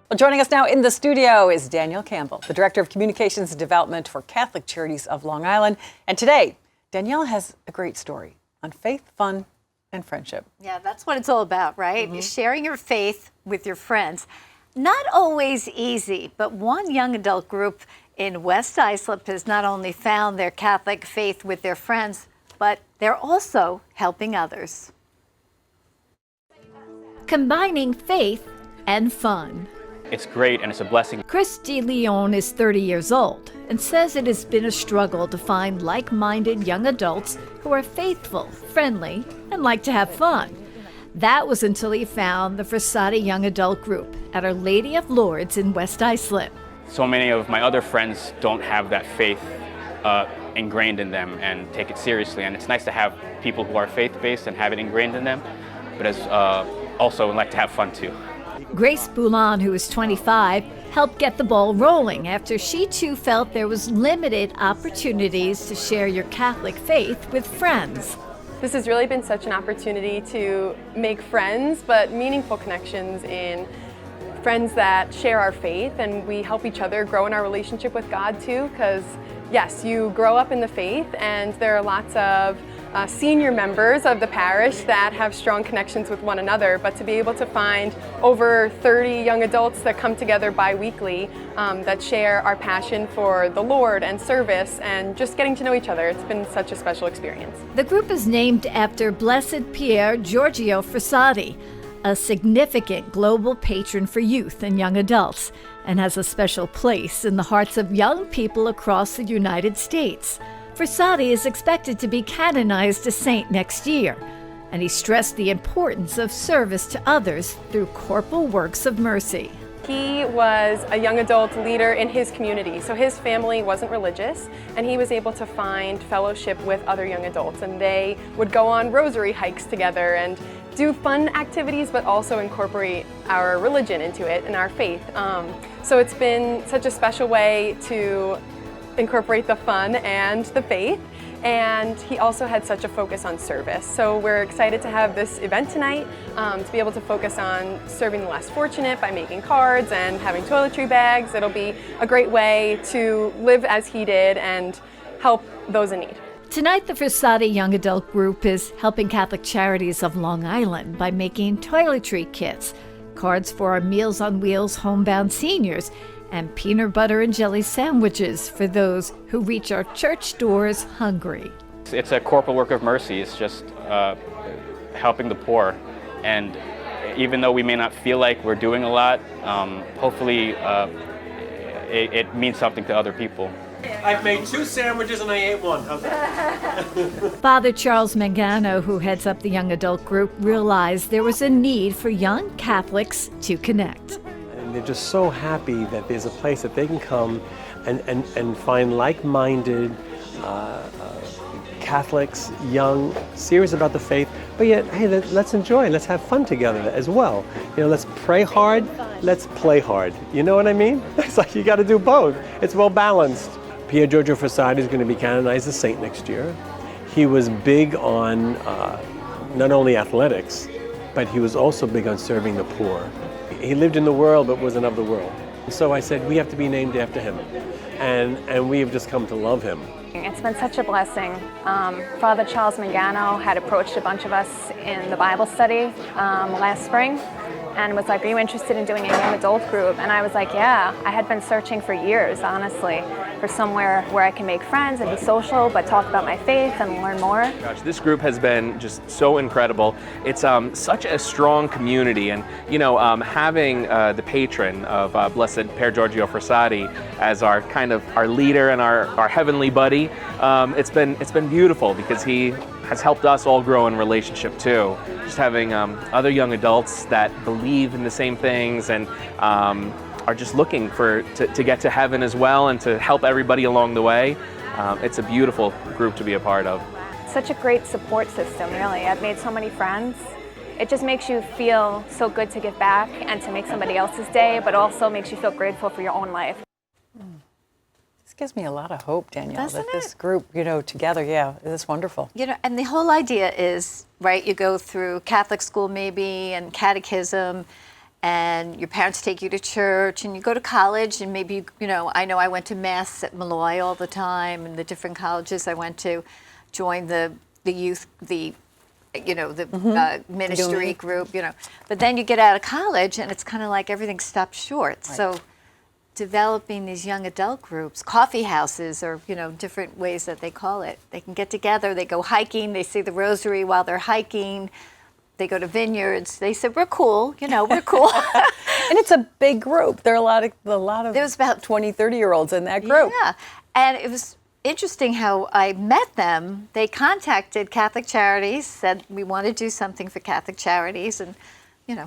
Well, joining us now in the studio is Danielle Campbell, the Director of Communications and Development for Catholic Charities of Long Island. And today, Danielle has a great story on faith, fun, and friendship. Yeah, that's what it's all about, right? Mm-hmm. Sharing your faith with your friends. Not always easy, but one young adult group in West Islip has not only found their Catholic faith with their friends, but they're also helping others. Combining faith and fun. It's great and it's a blessing. Chris DeLeon is 30 years old and says it has been a struggle to find like-minded young adults who are faithful, friendly, and like to have fun. That was until he found the Frassati Young Adult Group at Our Lady of Lourdes in West Islip. So many of my other friends don't have that faith ingrained in them and take it seriously. And it's nice to have people who are faith-based and have it ingrained in them, but as also like to have fun too. Grace Boulon, who is 25, helped get the ball rolling after she too felt there was limited opportunities to share your Catholic faith with friends. This has really been such an opportunity to make friends, but meaningful connections in friends that share our faith, and we help each other grow in our relationship with God too, because yes, you grow up in the faith and there are lots of senior members of the parish that have strong connections with one another, but to be able to find over 30 young adults that come together bi-weekly that share our passion for the Lord and service and just getting to know each other, it's been such a special experience. The group is named after Blessed Pier Giorgio Frassati, a significant global patron for youth and young adults, and has a special place in the hearts of young people across the United States. Frassati is expected to be canonized a saint next year, and he stressed the importance of service to others through corporal works of mercy. He was a young adult leader in his community, so his family wasn't religious, and he was able to find fellowship with other young adults, and they would go on rosary hikes together and do fun activities, but also incorporate our religion into it and our faith. So it's been such a special way to incorporate the fun and the faith, and he also had such a focus on service. So we're excited to have this event tonight, to be able to focus on serving the less fortunate by making cards and having toiletry bags. It'll be a great way to live as he did and help those in need. Tonight, the Frassati Young Adult Group is helping Catholic Charities of Long Island by making toiletry kits, cards for our Meals on Wheels homebound seniors, and peanut butter and jelly sandwiches for those who reach our church doors hungry. It's a corporal work of mercy. It's just helping the poor. And even though we may not feel like we're doing a lot, hopefully it means something to other people. I've made 2 sandwiches and I ate one. How's that? Father Charles Mangano, who heads up the young adult group, realized there was a need for young Catholics to connect. And they're just so happy that there's a place that they can come and find like-minded Catholics, young, serious about the faith, but yet, hey, let's enjoy, let's have fun together as well. You know, let's pray hard, let's play hard. You know what I mean? It's like you got to do both. It's well balanced. Pier Giorgio Frassati is going to be canonized as saint next year. He was big on not only athletics, but he was also big on serving the poor. He lived in the world but wasn't of the world. So I said, we have to be named after him. And we have just come to love him. It's been such a blessing. Father Charles Mangano had approached a bunch of us in the Bible study last spring and was like, are you interested in doing a young adult group? And I was like, yeah. I had been searching for years, honestly, for somewhere where I can make friends and be social, but talk about my faith and learn more. Gosh, this group has been just so incredible. It's such a strong community, and you know, having the patron of Blessed Pier Giorgio Frassati as our kind of our leader and our heavenly buddy, it's been beautiful because he has helped us all grow in relationship too. Just having other young adults that believe in the same things and are just looking to get to heaven as well and to help everybody along the way. It's a beautiful group to be a part of. Such a great support system, really. I've made so many friends. It just makes you feel so good to give back and to make somebody else's day, but also makes you feel grateful for your own life. This gives me a lot of hope, Danielle, Doesn't that this group, together, it's wonderful. And the whole idea is, right, you go through Catholic school maybe and catechism, and your parents take you to church, and you go to college, and maybe, I know I went to Mass at Malloy all the time, and the different colleges I went to, joined the youth, the ministry group, But then you get out of college, and it's kind of like everything stops short. Right. So developing these young adult groups, coffee houses, or, different ways that they call it. They can get together, they go hiking, they say the rosary while they're hiking. They go to vineyards. They said, we're cool, we're cool. And it's a big group. There are a lot of there was about 20, 30-year-olds in that group. Yeah, and it was interesting how I met them. They contacted Catholic Charities, said, we want to do something for Catholic Charities, and,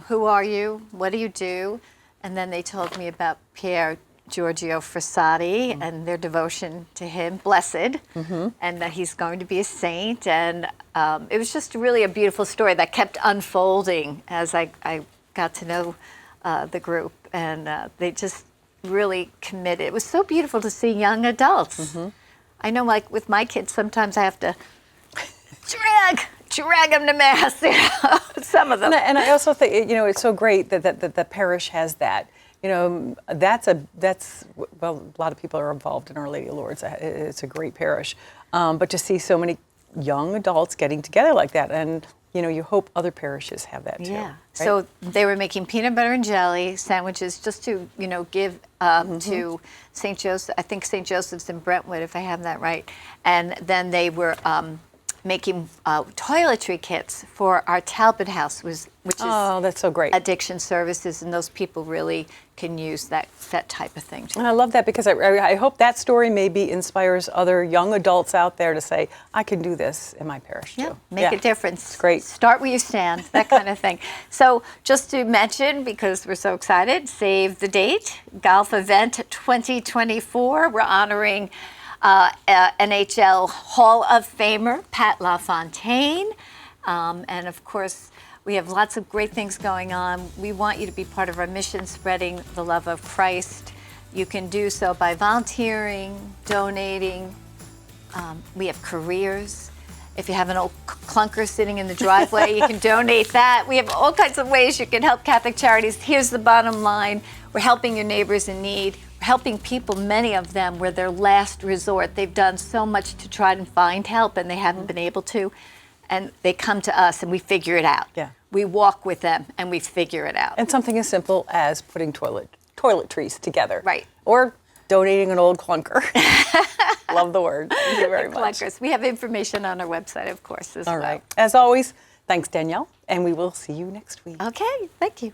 who are you? What do you do? And then they told me about Pier Giorgio Frassati and their devotion to him, blessed, and that he's going to be a saint. And it was just really a beautiful story that kept unfolding as I got to know the group. And they just really committed. It was so beautiful to see young adults. I know, like with my kids, sometimes I have to drag them to Mass, some of them. And I also think, it's so great that the parish has that. That's a lot of people are involved in Our Lady of Lourdes. It's a great parish. But to see so many young adults getting together like that, and, you hope other parishes have that too. Yeah. Right? So they were making peanut butter and jelly sandwiches just to, give to St. Joseph. I think St. Joseph's in Brentwood, if I have that right. And then they were making toiletry kits for our Talbot House, which is that's so great. Addiction services, and those people really can use that type of thing. And I love that because I hope that story maybe inspires other young adults out there to say, I can do this in my parish too. Make a difference. Great. Start where you stand, that kind of thing. So just to mention, because we're so excited, save the date, Golf Event 2024. We're honoring NHL Hall of Famer Pat LaFontaine. And of course, we have lots of great things going on. We want you to be part of our mission, spreading the love of Christ. You can do so by volunteering, donating. We have careers. If you have an old clunker sitting in the driveway, you can donate that. We have all kinds of ways you can help Catholic Charities. Here's the bottom line. We're helping your neighbors in need. We're helping people, many of them, where their last resort. They've done so much to try and find help, and they haven't been able to. And they come to us, and we figure it out. Yeah. We walk with them, and we figure it out. And something as simple as putting toiletries together. Right. Or donating an old clunker. Love the word. Thank you very much. Clunkers. We have information on our website, of course, as well. All right. As always, thanks, Danielle, and we will see you next week. Okay. Thank you.